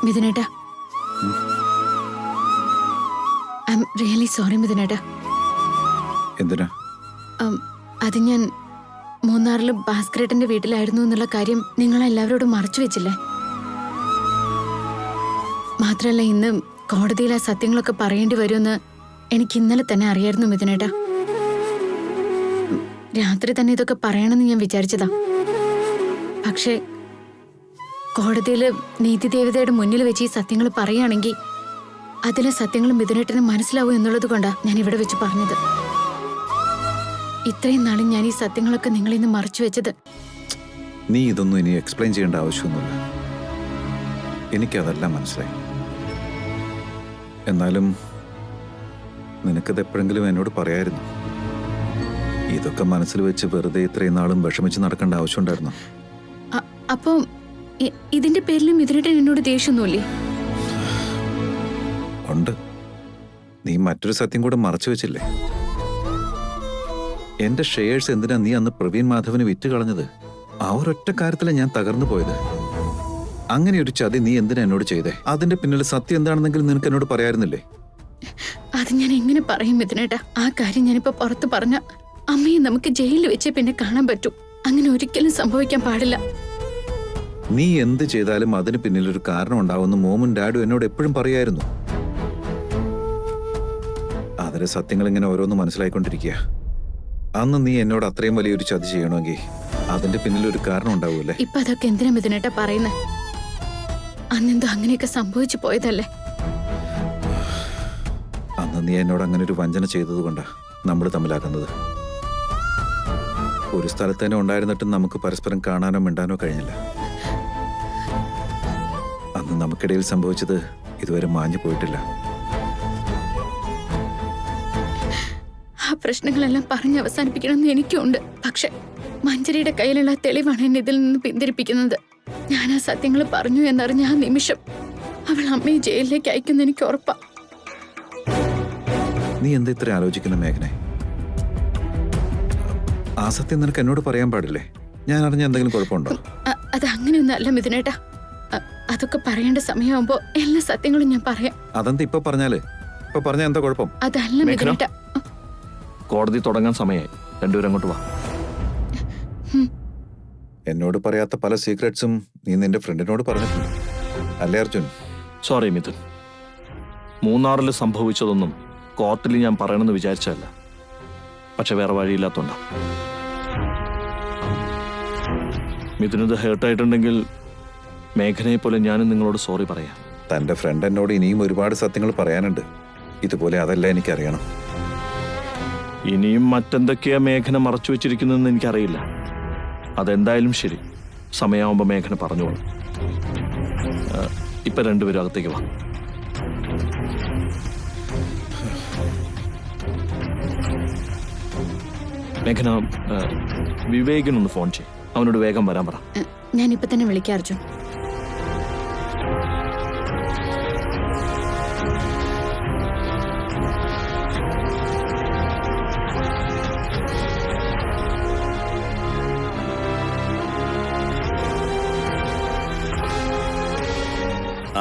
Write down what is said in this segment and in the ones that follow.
മിഥുനേട്ടാ, I am really sorry മിഥുനേട്ടാ. എന്തിനാ? അത് ഞാൻ മൂന്നാറിൽ ഭാസ്കരേട്ടന്റെ വീട്ടിലായിരുന്നു എന്നുള്ള കാര്യം നിങ്ങളെല്ലാവരോടും മറച്ചു വെച്ചില്ലേ? മാത്രല്ല ഇന്ന് കോടതിയിൽ ആ സത്യങ്ങളൊക്കെ പറയേണ്ടി വരുമെന്ന് എനിക്ക് ഇന്നലെ തന്നെ അറിയായിരുന്നു മിഥുനേട്ടാ. രാത്രി തന്നെ ഇതൊക്കെ പറയണമെന്ന് ഞാൻ വിചാരിച്ചതാ. പക്ഷേ കോടതിയില് നീതിദേവതയുടെ മുന്നിൽ വെച്ച് ഈ സത്യങ്ങൾ പറയുകയാണെങ്കിൽ അതിലെ സത്യങ്ങൾ മിഥുനേട്ടന് മനസ്സിലാവും എന്നുള്ളത് കൊണ്ടാ ഞാൻ ഇവിടെ വെച്ച് പറഞ്ഞത്. ഇത്രയും നാളും ഞാൻ ഈ സത്യങ്ങളൊക്കെ നിങ്ങളിൽ നിന്ന് മറച്ചു വെച്ചത്. നീ ഇതൊന്നും ഇനി എക്സ്പ്ലെയിൻ ചെയ്യേണ്ട ആവശ്യമൊന്നുമില്ല. എനിക്കതെല്ലാം മനസ്സിലായി. എന്നാലും നിനക്കത് എപ്പോഴെങ്കിലും എന്നോട് പറയായിരുന്നു. ഇതൊക്കെ മനസ്സിൽ വെച്ച് വെറുതെ ഇത്രയും നാളും വിഷമിച്ച് നടക്കേണ്ട ആവശ്യമുണ്ടായിരുന്നു. അപ്പൊ ഇതിന്റെ പേരിലും മിഥുനേട്ടൻ എന്നോട് ദേഷ്യമൊന്നുമില്ലേ? ഉണ്ട്. നീ മറ്റൊരു സത്യം കൂടെ മറച്ചു വെച്ചില്ലേ? എന്റെ ഷെയർസ് എന്തിനാ നീ അന്ന് പ്രവീൺ മാധവന് വിറ്റ് കളഞ്ഞത്? ആ ഒരൊറ്റ കാര്യത്തിലാണ് ഞാൻ തകർന്നു പോയത്. അങ്ങനെ ഒരു ചതി നീ എന്തിനാ എന്നോട് ചെയ്തേ? അതിന്റെ പിന്നിൽ സത്യം എന്താണെന്നെങ്കിലും നിനക്ക് എന്നോട് പറയായിരുന്നില്ലേ? അത് ഞാൻ എങ്ങനെ പറയും മിഥുനേട്ടാ? ആ കാര്യം ഞാനിപ്പോ പുറത്ത് പറഞ്ഞ അമ്മയെ നമുക്ക് ജയിലിൽ വെച്ചേ പിന്നെ കാണാൻ പറ്റൂ. അങ്ങനെ ഒരിക്കലും സംഭവിക്കാൻ പാടില്ല. നീ എന്ത് ചെയ്താലും അതിന് പിന്നിൽ ഒരു കാരണം ഉണ്ടാവുമെന്ന് മോമും ഡാഡും എന്നോട് എപ്പോഴും പറയായിരുന്നു. അതിലെ സത്യങ്ങൾ ഇങ്ങനെ ഓരോന്ന് മനസ്സിലായിക്കൊണ്ടിരിക്കുക. അന്ന് നീ എന്നോട് അത്രയും വലിയൊരു ചതി ചെയ്യണമെങ്കിൽ അതിന്റെ പിന്നിൽ ഒരു കാരണം ഉണ്ടാവൂല്ലേ? ഇപ്പൊ അതൊക്കെ എന്തിനാ മിഥുനേട്ടാ പറയുന്നത്? അന്നെന്തോ അങ്ങനെയൊക്കെ സംഭവിച്ചു പോയതല്ലേ? അന്ന് നീ എന്നോട് അങ്ങനെ ഒരു വഞ്ചന ചെയ്തത് കൊണ്ടാ നമ്മൾ തമ്മിലാക്കുന്നത്. ഒരു സ്ഥലത്ത് തന്നെ ഉണ്ടായിരുന്നിട്ടും നമുക്ക് പരസ്പരം കാണാനോ മിണ്ടാനോ കഴിഞ്ഞില്ല. അന്ന് നമുക്കിടയിൽ സംഭവിച്ചത് ഇതുവരെ മാഞ്ഞു പോയിട്ടില്ല. ആ പ്രശ്നങ്ങളെല്ലാം പറഞ്ഞ് അവസാനിപ്പിക്കണമെന്ന് എനിക്കുണ്ട്. പക്ഷെ മഞ്ജരിയുടെ കയ്യിലുള്ള തെളിവാണ് എന്നെ ഇതിൽ നിന്ന് പിന്തിരിപ്പിക്കുന്നത്. ഞാൻ ആ സത്യങ്ങൾ പറഞ്ഞു എന്നറിഞ്ഞ ആ നിമിഷം അവൾ അമ്മയെ ജയിലിലേക്ക് അയക്കുന്ന എനിക്ക് ഉറപ്പാ. നീ എന്താ ഇത്ര ആലോചിക്കുന്ന മേഘനെ? ആ സത്യം നിനക്ക് എന്നോട് പറയാൻ പാടില്ലേ? ഞാൻ അറിഞ്ഞ എന്തെങ്കിലും കുഴപ്പമുണ്ടോ? അത് അങ്ങനെയൊന്നും അല്ല മിഥുനേട്ടാ. അതൊക്കെ പറയേണ്ട സമയമാകുമ്പോ എല്ലാ സത്യങ്ങളും ഞാൻ പറയാം. അതെന്താ ഇപ്പൊ പറഞ്ഞാല്? ഇപ്പൊ പറഞ്ഞാ എന്താ കുഴപ്പം? അതല്ല മിഥുനേട്ടാ. കോടതി തുടങ്ങാൻ സമയമായി. രണ്ടുപേരും അങ്ങോട്ട് വാ. എന്നോട് പറയാത്ത പല സീക്രട്സും നീ നിന്റെ ഫ്രണ്ടിനോട് പറഞ്ഞിട്ടുണ്ട് അല്ലേ അർജുൻ? സോറി മിഥുൻ, മൂന്നാറിൽ സംഭവിച്ചതൊന്നും കോർട്ടിൽ ഞാൻ പറയണമെന്ന് വിചാരിച്ചതല്ല. പക്ഷെ വേറെ വഴിയില്ലാത്തോണ്ടാ. മിഥുനത് ഹേർട്ടായിട്ടുണ്ടെങ്കിൽ മേഘനയെ പോലെ ഞാനും നിങ്ങളോട് സോറി പറയാം. തന്റെ ഫ്രണ്ട് എന്നോട് ഇനിയും ഒരുപാട് സത്യങ്ങൾ പറയാനുണ്ട്. ഇതുപോലെ അതെല്ലാം എനിക്കറിയണം. ഇനിയും മറ്റെന്തൊക്കെയാ മേഘന മറച്ചു വെച്ചിരിക്കുന്നതെന്ന് എനിക്കറിയില്ല. അതെന്തായാലും ശരി, സമയമാകുമ്പോൾ മേഘന പറഞ്ഞോളൂ. ഇപ്പൊ രണ്ടുപേരും അകത്തേക്ക് വാ. മേഘന, വിവേകിനൊന്ന് ഫോൺ ചെയ്യും. അവനോട് വേഗം വരാൻ പറ. ഞാൻ ഇപ്പൊ തന്നെ വിളിക്കാം അർജുൻ.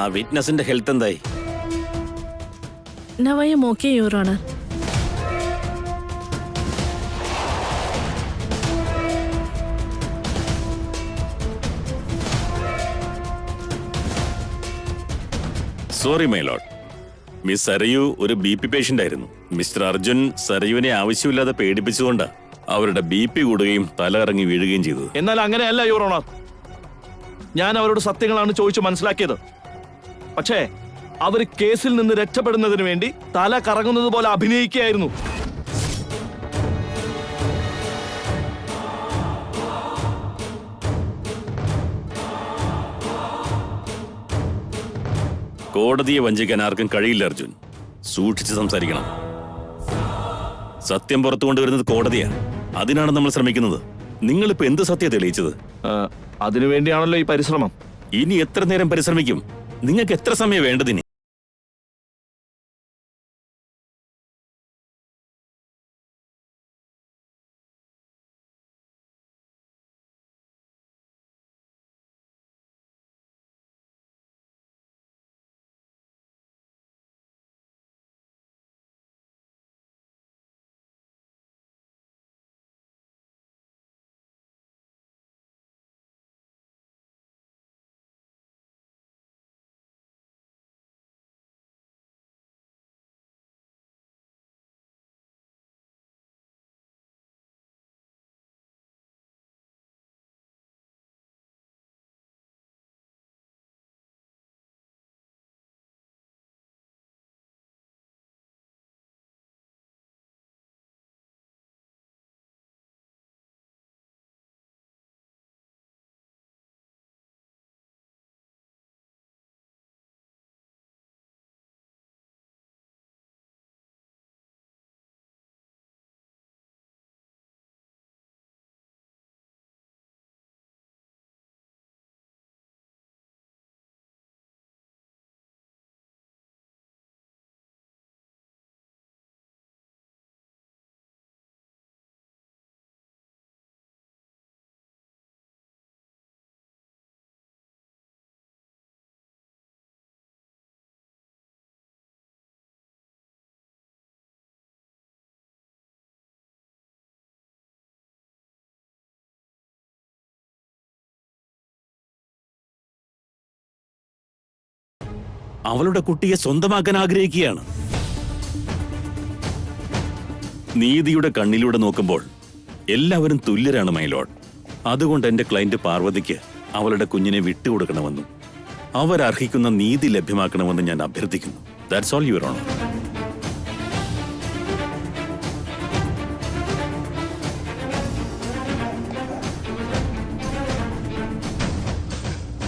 ആ വിറ്റ്നസിന്റെ ഹെൽത്ത് എന്തായി? Now I am okay, Your Honor. Sorry my Lord. Miss Sarayu ഒരു BP പേഷ്യന്റ് ആയിരുന്നു. മിസ്റ്റർ അർജുൻ സരയുവിനെ ആവശ്യമില്ലാതെ പേടിപ്പിച്ചുകൊണ്ട് അവരുടെ BP കൂടുകയും തലകറങ്ങി വീഴുകയും ചെയ്തത്. എന്നാൽ അങ്ങനെയല്ല യുവർ ഓണർ. ഞാൻ അവരോട് സത്യങ്ങളാണ് ചോദിച്ചു മനസ്സിലാക്കിയത്. പക്ഷേ അവർ കേസിൽ നിന്ന് രക്ഷപ്പെടുന്നതിന് വേണ്ടി തല കറങ്ങുന്നത് പോലെ അഭിനയിക്കുകയായിരുന്നു. കോടതിയെ വഞ്ചിക്കാൻ ആർക്കും കഴിയില്ല അർജുൻ. സൂക്ഷിച്ച് സംസാരിക്കണം. സത്യം പുറത്തു കൊണ്ടുവരുന്നത് കോടതിയാണ്. അതിനാണ് നമ്മൾ ശ്രമിക്കുന്നത്. നിങ്ങളിപ്പോ എന്ത് സത്യം തെളിയിച്ചത്? അതിനുവേണ്ടിയാണല്ലോ ഈ പരിശ്രമം. ഇനി എത്ര നേരം പരിശ്രമിക്കും? നിങ്ങൾക്ക് എത്ര സമയം വേണ്ടതിന്? അവളുടെ കുട്ടിയെ സ്വന്തമാക്കാൻ ആഗ്രഹിക്കുകയാണ്. നീതിയുടെ കണ്ണിലൂടെ നോക്കുമ്പോൾ എല്ലാവരും തുല്യരാണ് മൈ ലോർഡ്. അതുകൊണ്ട് എന്റെ ക്ലയന്റ് പാർവതിക്ക് അവളുടെ കുഞ്ഞിനെ വിട്ടുകൊടുക്കണമെന്നും അവരർഹിക്കുന്ന നീതി ലഭ്യമാക്കണമെന്നും ഞാൻ അഭ്യർത്ഥിക്കുന്നു. That's all your honour.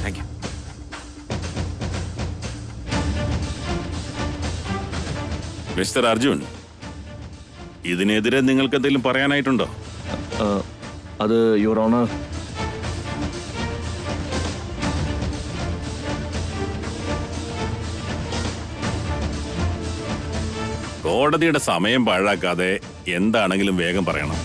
Thank you. Mister Arjun, ഇതിനെതിരെ നിങ്ങൾക്ക് എന്തെങ്കിലും പറയാനായിട്ടുണ്ടോ? അത് യുവർ ഓണർ, കോടതിയുടെ സമയം പാഴാക്കാതെ എന്താണെങ്കിലും വേഗം പറയണം.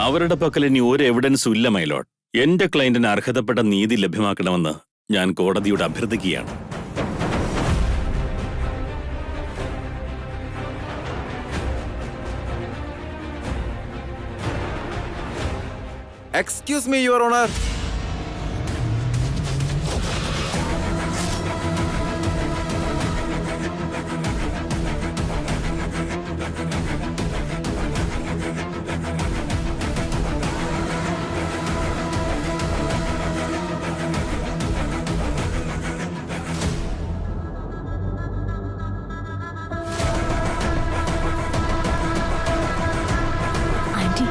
അവരുടെ പക്കൽ ഇനി ഒരു എവിഡൻസും ഇല്ല മൈ ലോർഡ്. എന്റെ ക്ലയന്റിന് അർഹതപ്പെട്ട നീതി ലഭ്യമാക്കണമെന്ന് ഞാൻ കോടതിയോട് അഭ്യർത്ഥിക്കുകയാണ്. Excuse me your honour. Aunty,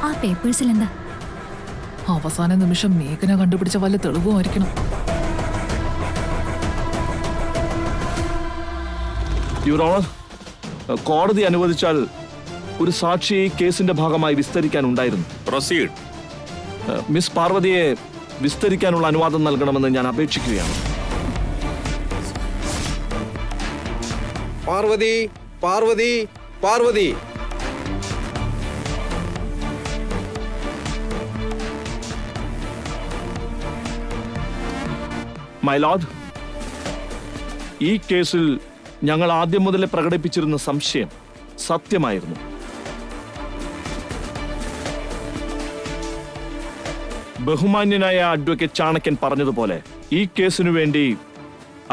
ആ പേപ്പേഴ്സിൽ എന്താ? അവസാന നിമിഷം മേഘന കണ്ടുപിടിച്ച വല്ല തെളിവുമായിരിക്കണം. യുവർ ഓണർ, കോടതി അനുവദിച്ചാൽ ഒരു സാക്ഷിയെ ഈ കേസിന്റെ ഭാഗമായി വിസ്തരിക്കാനുണ്ടായിരുന്നു. പ്രൊസീഡ്. മിസ് പാർവതിയെ വിസ്തരിക്കാനുള്ള അനുവാദം നൽകണമെന്ന് ഞാൻ അപേക്ഷിക്കുകയാണ്. പാർവതി, പാർവതി, പാർവതി. മൈ ലോർഡ്, ഈ കേസിൽ ഞങ്ങൾ ആദ്യം മുതലേ പ്രകടിപ്പിച്ചിരുന്ന സംശയം സത്യമായിരുന്നു. ബഹുമാന്യനായ അഡ്വക്കേറ്റ് ചാണക്യൻ പറഞ്ഞതുപോലെ ഈ കേസിനു വേണ്ടി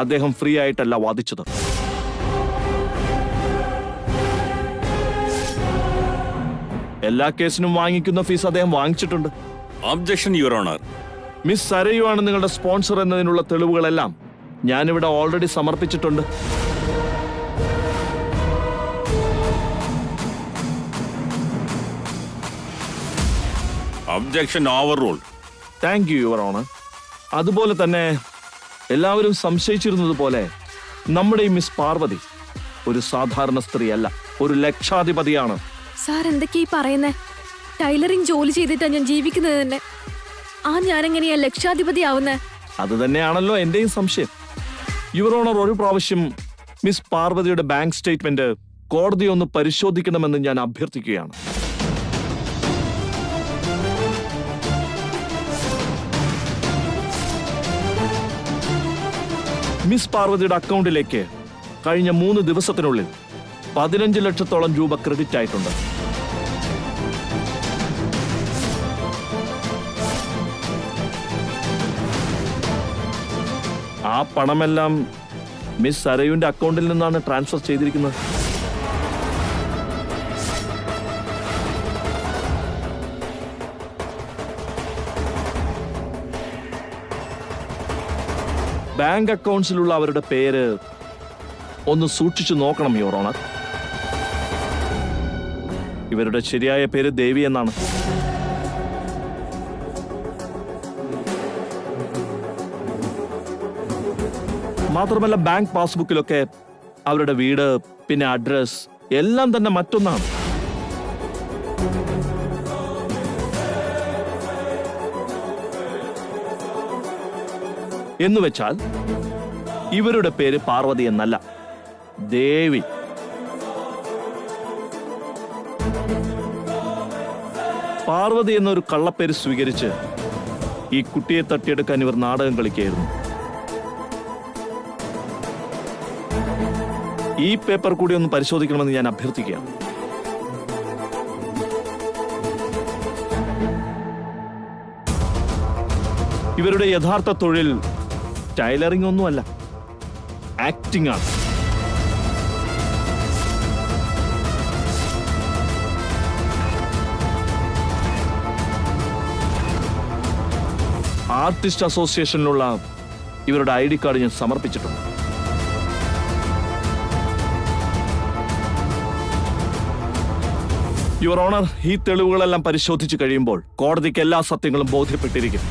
അദ്ദേഹം ഫ്രീ ആയിട്ടല്ല വാദിച്ചത്. എല്ലാ കേസിനും വാങ്ങിക്കുന്ന ഫീസ് അദ്ദേഹം വാങ്ങിച്ചിട്ടുണ്ട്. Objection your honour. Miss Sarayu ആണ് നിങ്ങളുടെ സ്പോൺസർ എന്നതിനുള്ള തെളിവുകളെല്ലാം ഞാനിവിടെ ഓൾറെഡി സമർപ്പിച്ചിട്ടുണ്ട്. Objection over ruled. Thank you your honour. അതുപോലെ തന്നെ എല്ലാവരും സംശയിച്ചിരുന്നത് പോലെ നമ്മുടെ ഈ മിസ് പാർവതി ഒരു സാധാരണ സ്ത്രീയല്ല, ഒരു ലക്ഷാധിപതിയാണ്. സാർ എന്തൊക്കെയാ പറയുന്നേ? ടൈലറിംഗ് ജോലി ചെയ്തിട്ടാ ഞാൻ ജീവിക്കുന്നത് തന്നെ. ഞാനെങ്ങനെയാ ലക്ഷാധിപതി ആവുന്നേ? അത് തന്നെയാണല്ലോ എന്റെയും സംശയം. യുവർ ഓണർ, ഒരു പ്രാവശ്യം മിസ് പാർവതിയുടെ ബാങ്ക് സ്റ്റേറ്റ്മെന്റ് കോടതി ഒന്ന് പരിശോധിക്കണമെന്ന് ഞാൻ അഭ്യർത്ഥിക്കുകയാണ്. മിസ് പാർവതിയുടെ അക്കൗണ്ടിലേക്ക് കഴിഞ്ഞ 3 ദിവസത്തിനുള്ളിൽ 15 ലക്ഷത്തോളം രൂപ ക്രെഡിറ്റ് ആയിട്ടുണ്ട്. ആ പണമെല്ലാം മിസ് സരയുവിന്റെ അക്കൗണ്ടിൽ നിന്നാണ് ട്രാൻസ്ഫർ ചെയ്തിരിക്കുന്നത്. ബാങ്ക് അക്കൗണ്ട്സിലുള്ള അവരുടെ പേര് ഒന്ന് സൂക്ഷിച്ചു നോക്കണം യുവർ ഓണർ. ഇവരുടെ ശരിയായ പേര് ദേവി എന്നാണ്. മാത്രമല്ല ബാങ്ക് പാസ്ബുക്കിലൊക്കെ അവരുടെ വീട്, പിന്നെ അഡ്രസ് എല്ലാം തന്നെ മറ്റൊന്നാണ്. എന്നുവെച്ചാൽ ഇവരുടെ പേര് പാർവതി എന്നല്ല, ദേവി. പാർവതി എന്നൊരു കള്ളപ്പേര് സ്വീകരിച്ച് ഈ കുട്ടിയെ തട്ടിയെടുക്കാൻ ഇവർ നാടകം കളിക്കുകയായിരുന്നു. ഈ പേപ്പർ കൂടി ഒന്ന് പരിശോധിക്കണമെന്ന് ഞാൻ അഭ്യർത്ഥിക്കുകയാണ്. ഇവരുടെ യഥാർത്ഥ തൊഴിൽ ടൈലറിംഗ് ഒന്നുമല്ല, ആക്ടിംഗ് ആണ്. ആർട്ടിസ്റ്റ് അസോസിയേഷനിലുള്ള ഇവരുടെ ID കാർഡ് ഞാൻ സമർപ്പിച്ചിട്ടുണ്ട്. യുവർ ഓണർ, ഈ തെളിവുകളെല്ലാം പരിശോധിച്ചു കഴിയുമ്പോൾ കോടതിക്ക് എല്ലാ സത്യങ്ങളും ബോധ്യപ്പെട്ടിരിക്കും.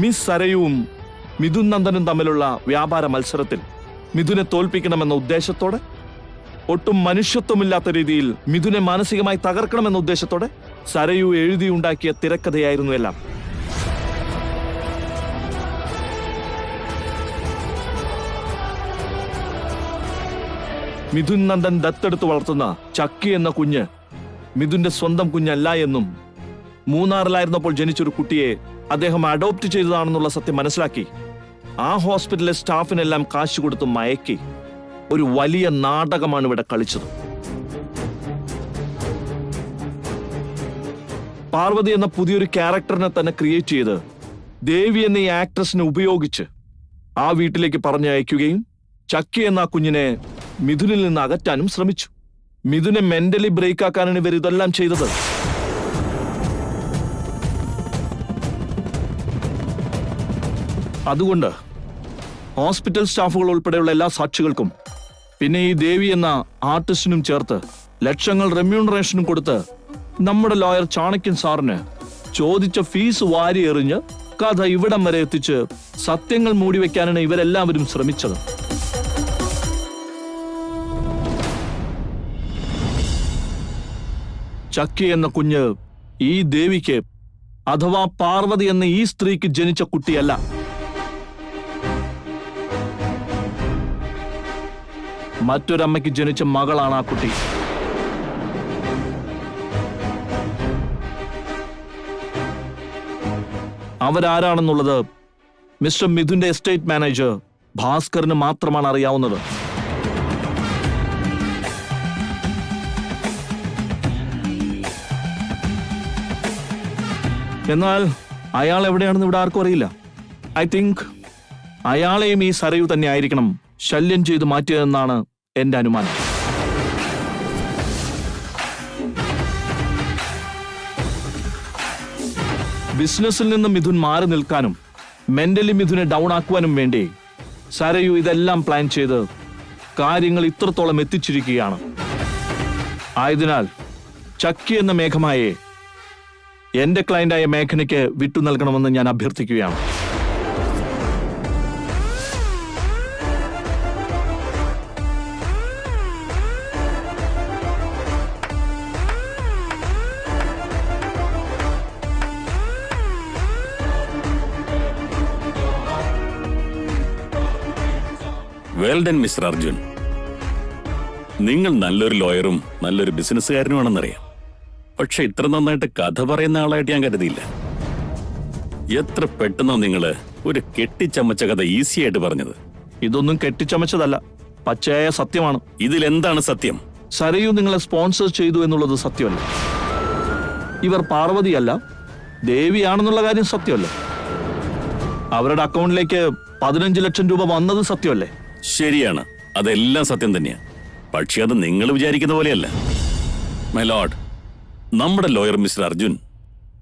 മിസ് സരയുവും മിഥുൻ നന്ദനും തമ്മിലുള്ള വ്യാപാര മത്സരത്തിൽ മിഥുനെ തോൽപ്പിക്കണമെന്ന ഉദ്ദേശത്തോടെ, ഒട്ടും മനുഷ്യത്വമില്ലാത്ത രീതിയിൽ മിഥുനെ മാനസികമായി തകർക്കണമെന്ന ഉദ്ദേശത്തോടെ സരയു എഴുതിയുണ്ടാക്കിയ തിരക്കഥയായിരുന്നു എല്ലാം. മിഥുൻ നന്ദൻ ദത്തെടുത്ത് വളർത്തുന്ന ചക്കി എന്ന കുഞ്ഞ് മിഥുന്റെ സ്വന്തം കുഞ്ഞല്ല എന്നും, മൂന്നാറിലായിരുന്നപ്പോൾ ജനിച്ചൊരു കുട്ടിയെ അദ്ദേഹം അഡോപ്റ്റ് ചെയ്തതാണെന്നുള്ള സത്യം മനസ്സിലാക്കി ആ ഹോസ്പിറ്റലിലെ സ്റ്റാഫിനെല്ലാം കാശ് കൊടുത്ത് മയക്കി ഒരു വലിയ നാടകമാണ് ഇവിടെ കളിച്ചത്. പാർവതി എന്ന പുതിയൊരു ക്യാരക്ടറിനെ തന്നെ ക്രിയേറ്റ് ചെയ്ത് ദേവി എന്ന ഈ ആക്ട്രസിനെ ഉപയോഗിച്ച് ആ വീട്ടിലേക്ക് പറഞ്ഞയക്കുകയും ചക്കി എന്ന ആ കുഞ്ഞിനെ മിഥുനിൽ നിന്ന് അകറ്റാനും ശ്രമിച്ചു. മിഥുനെ മെന്റലി ബ്രേക്ക് ആക്കാനാണ് ഇവർ ഇതെല്ലാം ചെയ്തത്. അതുകൊണ്ട് ഹോസ്പിറ്റൽ സ്റ്റാഫുകൾ ഉൾപ്പെടെയുള്ള എല്ലാ സാക്ഷികൾക്കും പിന്നെ ഈ ദേവി എന്ന ആർട്ടിസ്റ്റിനും ചേർത്ത് ലക്ഷങ്ങൾ റെമ്യൂണറേഷനും കൊടുത്ത് നമ്മുടെ ലോയർ ചാണക്യൻ സാറിന് ചോദിച്ച ഫീസ് വാരി എറിഞ്ഞ് കഥ ഇവിടം വരെ എത്തിച്ച് സത്യങ്ങൾ മൂടിവെക്കാനാണ് ഇവരെല്ലാവരും ശ്രമിച്ചത്. ചക്കി എന്ന കുഞ്ഞ് ഈ ദേവിക്ക് അഥവാ പാർവതി എന്ന ഈ സ്ത്രീക്ക് ജനിച്ച കുട്ടിയല്ല. മറ്റൊരമ്മയ്ക്ക് ജനിച്ച മകളാണ് ആ കുട്ടി. അവരാരാണെന്നുള്ളത് മിസ്റ്റർ മിഥുന്റെ എസ്റ്റേറ്റ് മാനേജർ ഭാസ്കറിന് മാത്രമാണ് അറിയാവുന്നത്. എന്നാൽ അയാൾ എവിടെയാണെന്ന് ഇവിടെ ആർക്കും അറിയില്ല. ഐ തിങ്ക് അയാളെയും ഈ സരയു തന്നെ ആയിരിക്കണം ശല്യം ചെയ്ത് മാറ്റിയതെന്നാണ് എന്റെ അനുമാനം. ബിസിനസ്സിൽ നിന്ന് മിഥുൻ മാറി നിൽക്കാനും മെന്റലി മിഥുനെ ഡൗൺ ആക്കുവാനും വേണ്ടി സരയു ഇതെല്ലാം പ്ലാൻ ചെയ്ത് കാര്യങ്ങൾ ഇത്രത്തോളം എത്തിച്ചിരിക്കുകയാണ്. ആയതിനാൽ ചക്കി എന്ന മേഘമായെ എന്റെ ക്ലയന്റായ മേഘനയ്ക്ക് വിട്ടു നൽകണമെന്ന് ഞാൻ അഭ്യർത്ഥിക്കുകയാണ്. Well done mister Arjun. നിങ്ങൾ നല്ലൊരു ലോയറും നല്ലൊരു ബിസിനസ്സുകാരനുമാണെന്നറിയാം. പക്ഷെ ഇത്ര നന്നായിട്ട് കഥ പറയുന്ന ആളായിട്ട് ഞാൻ കരുതിയില്ല. എത്ര പെട്ടെന്നോ നിങ്ങള് ഒരു കെട്ടിച്ചമച്ച കഥ ഈസി ആയിട്ട് പറഞ്ഞത്. ഇതൊന്നും കെട്ടിച്ചമച്ചതല്ല, പച്ചയായ സത്യമാണ്. ഇതിലെന്താണ് സത്യം? സരയു നിങ്ങളെ സ്പോൺസർ ചെയ്തു എന്നുള്ളത് സത്യമല്ല. ഇവർ പാർവതിയല്ല, ദേവിയാണെന്നുള്ള കാര്യം സത്യമല്ല. അവരുടെ അക്കൗണ്ടിലേക്ക് 15 ലക്ഷം രൂപ വന്നത് സത്യമല്ലേ? ശരിയാണ്, അതെല്ലാം സത്യം തന്നെയാ. പക്ഷെ അത് നിങ്ങൾ വിചാരിക്കുന്ന പോലെയല്ല. മൈ ലോർഡ്, നമ്മുടെ ലോയർ മിസ്റ്റർ അർജുൻ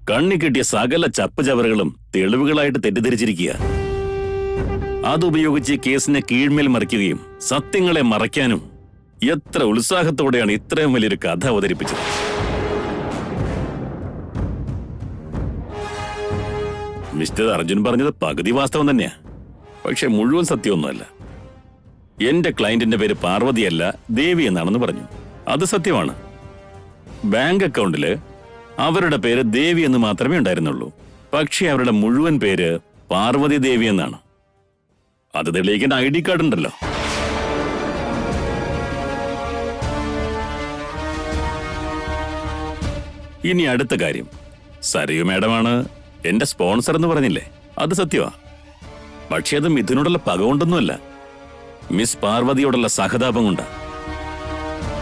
കണ്ണി കിട്ടിയ സകല ചപ്പുചവറുകളും തെളിവുകളായിട്ട് തെറ്റിദ്ധരിച്ചിരിക്കുക. അതുപയോഗിച്ച് കേസിനെ കീഴ്മേൽ മറിക്കുകയും സത്യങ്ങളെ മറയ്ക്കാനും എത്ര ഉത്സാഹത്തോടെയാണ് ഇത്രയും വലിയൊരു കഥ അവതരിപ്പിച്ചത്. മിസ്റ്റർ അർജുൻ പറഞ്ഞത് പകുതി വാസ്തവം തന്നെയാ, പക്ഷെ മുഴുവൻ സത്യമൊന്നുമല്ല. എന്റെ ക്ലയന്റിന്റെ പേര് പാർവതിയല്ല, ദേവി എന്നാണെന്ന് പറഞ്ഞു. അത് സത്യമാണ്. ബാങ്ക് അക്കൗണ്ടില് അവരുടെ പേര് ദേവി എന്ന് മാത്രമേ ഉണ്ടായിരുന്നുള്ളൂ. പക്ഷെ അവരുടെ മുഴുവൻ പേര് പാർവതി ദേവി എന്നാണ്. അത് തെളിയിക്കേണ്ട ID കാർഡ് ഉണ്ടല്ലോ. ഇനി അടുത്ത കാര്യം, സരയു മാഡമാണ് എന്റെ സ്പോൺസർ എന്ന് പറഞ്ഞില്ലേ, അത് സത്യമാ. പക്ഷെ അത് മിഥുനോടുള്ള പക കൊണ്ടൊന്നുമല്ല, മിസ് പാർവതിയോടുള്ള സഹതാപം കൊണ്ടാ.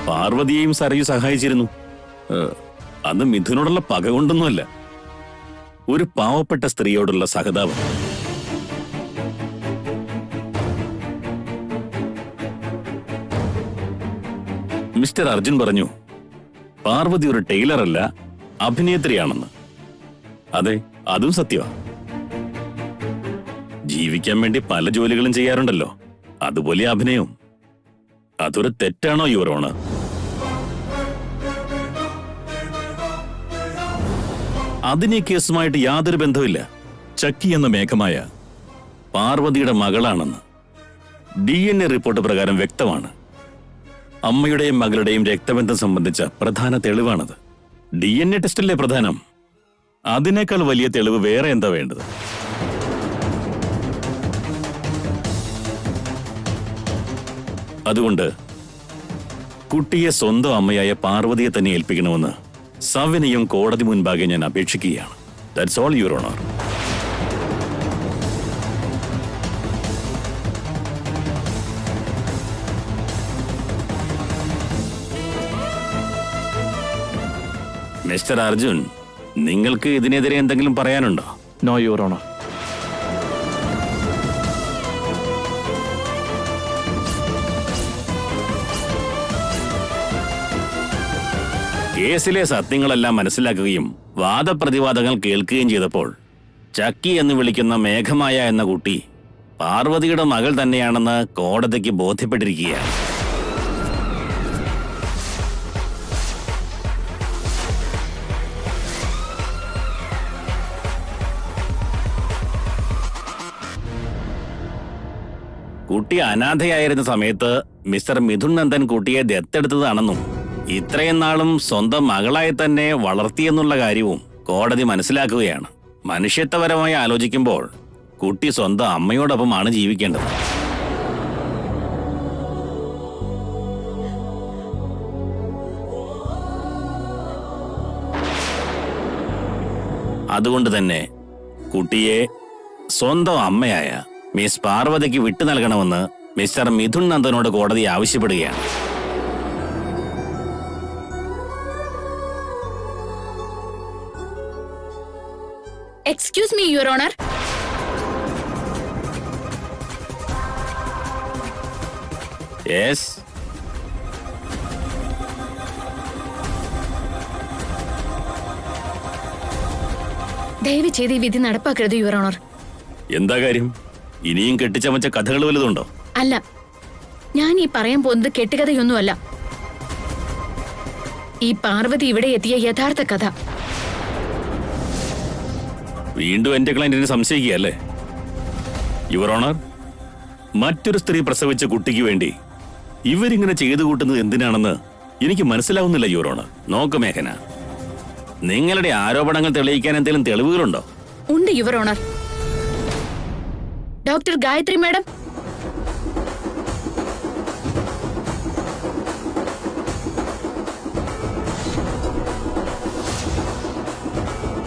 പാർവതിയെയും സരയു സഹായിച്ചിരുന്നു. അന്ന് മിഥുനോടുള്ള പക കൊണ്ടൊന്നുമല്ല, ഒരു പാവപ്പെട്ട സ്ത്രീയോടുള്ള സഹതാപം. മിസ്റ്റർ അർജുൻ പറഞ്ഞു പാർവതി ഒരു ടൈലറല്ല, അഭിനേത്രിയാണെന്ന്. അതെ, അതും സത്യമാണ്. ജീവിക്കാൻ വേണ്ടി പല ജോലികളും ചെയ്യാറുണ്ടല്ലോ, അതുപോലെ അഭിനയവും. അതൊരു തെറ്റാണോ യുവർ ഓണർ? അതിന് ഈ കേസുമായിട്ട് യാതൊരു ബന്ധവുമില്ല. ചക്കി എന്ന മേഘമായ പാർവതിയുടെ മകളാണെന്ന് DNA റിപ്പോർട്ട് പ്രകാരം വ്യക്തമാണ്. അമ്മയുടെയും മകളുടെയും രക്തബന്ധം സംബന്ധിച്ച പ്രധാന തെളിവാണത്. DNA ടെസ്റ്റല്ലേ പ്രധാനം? അതിനേക്കാൾ വലിയ തെളിവ് വേറെ എന്താ വേണ്ടത്? അതുകൊണ്ട് കുട്ടിയെ സ്വന്തം അമ്മയായ പാർവതിയെ തന്നെ ഏൽപ്പിക്കണമെന്ന് സവിനയം കോടതി മുൻപാകെ ഞാൻ അപേക്ഷിക്കുകയാണ്. That's all your honour. Mister Arjun, നിങ്ങൾക്ക് ഇതിനെതിരെ എന്തെങ്കിലും പറയാനുണ്ടോ? No your honour. കേസിലെ സത്യങ്ങളെല്ലാം മനസ്സിലാക്കുകയും വാദപ്രതിവാദങ്ങൾ കേൾക്കുകയും ചെയ്തപ്പോൾ ചക്കി എന്ന് വിളിക്കുന്ന മേഘമായ എന്ന കുട്ടി പാർവതിയുടെ മകൾ തന്നെയാണെന്ന് കോടതിക്ക് ബോധ്യപ്പെട്ടിരിക്കുകയാണ്. കുട്ടി അനാഥയായിരുന്ന സമയത്ത് മിസ്റ്റർ മിഥുൻ നന്ദൻ കുട്ടിയെ ദത്തെടുത്തതാണെന്നും ഇത്രയും നാളും സ്വന്തം മകളായി തന്നെ വളർത്തിയെന്നുള്ള കാര്യവും കോടതി മനസ്സിലാക്കുകയാണ്. മനുഷ്യത്വപരമായി ആലോചിക്കുമ്പോൾ കുട്ടി സ്വന്തം അമ്മയോടൊപ്പമാണ് ജീവിക്കേണ്ടത്. അതുകൊണ്ട് തന്നെ കുട്ടിയെ സ്വന്തം അമ്മയായ മിസ് പാർവതിക്ക് വിട്ടു നൽകണമെന്ന് മിസ്റ്റർ മിഥുൻ നന്ദനോട് കോടതി ആവശ്യപ്പെടുകയാണ്. Excuse me your owner. Yes. ദയവ് ചെയ്ത് ഈ വിധി നടപ്പാക്കരുത് യുവർ ഓണർ. എന്താ കാര്യം? ഇനിയും കെട്ടിച്ചമച്ച കഥകൾ വലുതുണ്ടോ? അല്ല, ഞാൻ ഈ പറയാൻ പോകുന്നത് കെട്ടുകഥയൊന്നുമല്ല. ഈ പാർവതി ഇവിടെ എത്തിയ യഥാർത്ഥ കഥ. വീണ്ടും എന്റെ ക്ലയന്റിനെ സംശയിക്കുകയല്ലേ യുവർ ഓണർ? മറ്റൊരു സ്ത്രീ പ്രസവിച്ച കുട്ടിക്ക് വേണ്ടി ഇവരിങ്ങനെ ചെയ്തു കൂട്ടുന്നത് എന്തിനാണെന്ന് എനിക്ക് മനസ്സിലാവുന്നില്ല യുവർ ഓണർ. നോക്ക് മേഘന, നിങ്ങളുടെ ആരോപണങ്ങൾ തെളിയിക്കാൻ എന്തെങ്കിലും തെളിവുകളുണ്ടോ? ഉണ്ട് your honour. Doctor Gayatri madam